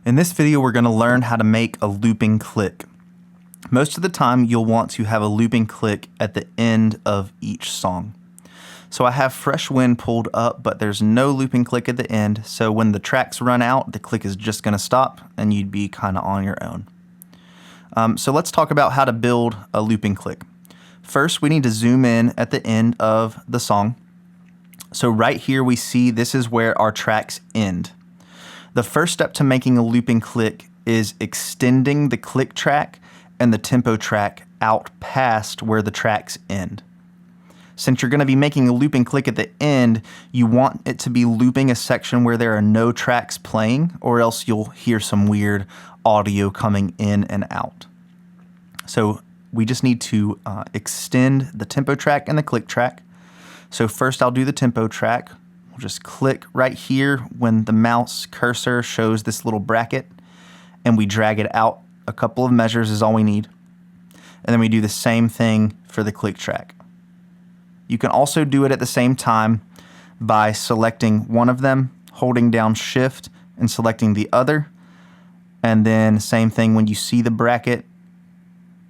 In this video, we're going to learn how to make a looping click. Most of the time, you'll want to have a looping click at the end of each song. So I have Fresh Wind pulled up, but there's no looping click at the end. So when the tracks run out, the click is just going to stop and you'd be kind of on your own. So let's talk about how to build a looping click. First, we need to zoom in at the end of the song. So right here we see this is where our tracks end. The first step to making a looping click is extending the click track and the tempo track out past where the tracks end. Since you're going to be making a looping click at the end, you want it to be looping a section where there are no tracks playing, or else you'll hear some weird audio coming in and out. So we just need to extend the tempo track and the click track. So first I'll do the tempo track. We'll just click right here when the mouse cursor shows this little bracket, and we drag it out. A couple of measures is all we need. And then we do the same thing for the click track. You can also do it at the same time by selecting one of them, holding down Shift and selecting the other. And then same thing, when you see the bracket,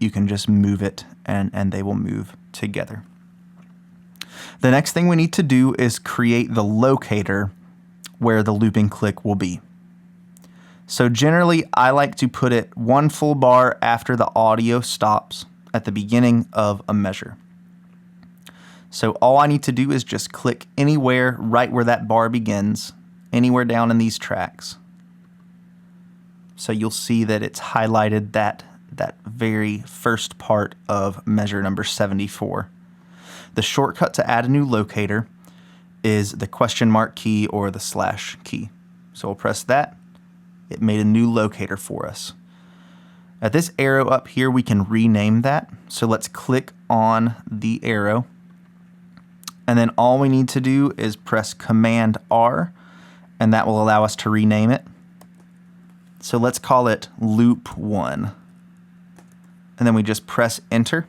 you can just move it and they will move together. The next thing we need to do is create the locator where the looping click will be. So generally, I like to put it one full bar after the audio stops at the beginning of a measure. So all I need to do is just click anywhere right where that bar begins, anywhere down in these tracks. So you'll see that it's highlighted that very first part of measure number 74. The shortcut to add a new locator is the question mark key or the slash key. So we'll press that. It made a new locator for us. At this arrow up here, we can rename that. So let's click on the arrow. And then all we need to do is press Command R, and that will allow us to rename it. So let's call it Loop 1. And then we just press Enter.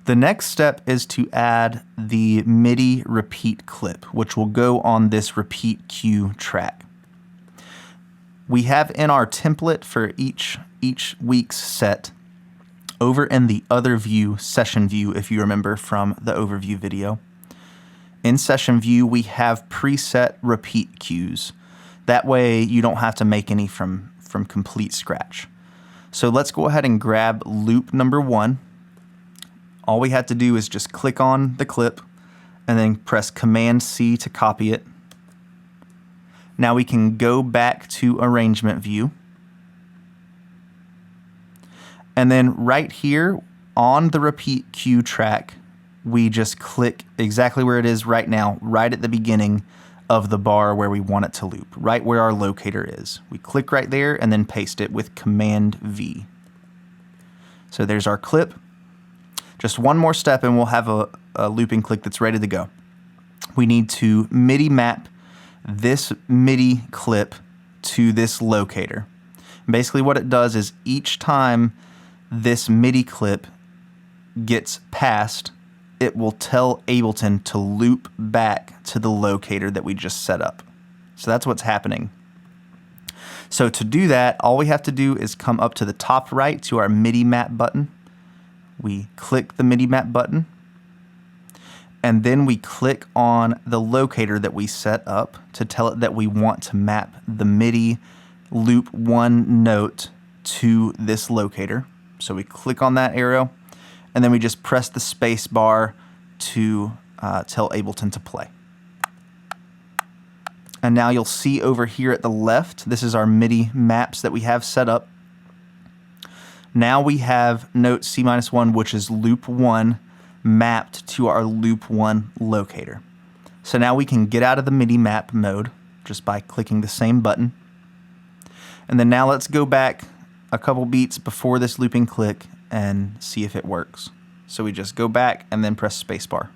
The next step is to add the MIDI repeat clip, which will go on this repeat cue track. We have in our template for each week's set, over in the other view, session view, if you remember from the overview video. In session view, we have preset repeat cues. That way you don't have to make any from complete scratch. So let's go ahead and grab loop number 1. All we have to do is just click on the clip and then press Command C to copy it. Now we can go back to arrangement view. And then right here on the repeat cue track, we just click exactly where it is right now, right at the beginning of the bar where we want it to loop, right where our locator is. We click right there and then paste it with Command V. So there's our clip. Just one more step and we'll have a looping click that's ready to go. We need to MIDI map this MIDI clip to this locator. Basically what it does is each time this MIDI clip gets passed, it will tell Ableton to loop back to the locator that we just set up. So that's what's happening. So to do that, all we have to do is come up to the top right to our MIDI map button. We click the MIDI map button, and then we click on the locator that we set up to tell it that we want to map the MIDI loop 1 note to this locator. So we click on that arrow, and then we just press the space bar to tell Ableton to play. And now you'll see over here at the left, this is our MIDI maps that we have set up. Now we have note C-1, which is loop 1, mapped to our loop 1 locator. So now we can get out of the MIDI map mode just by clicking the same button. And then now let's go back a couple beats before this looping click and see if it works. So we just go back and then press spacebar.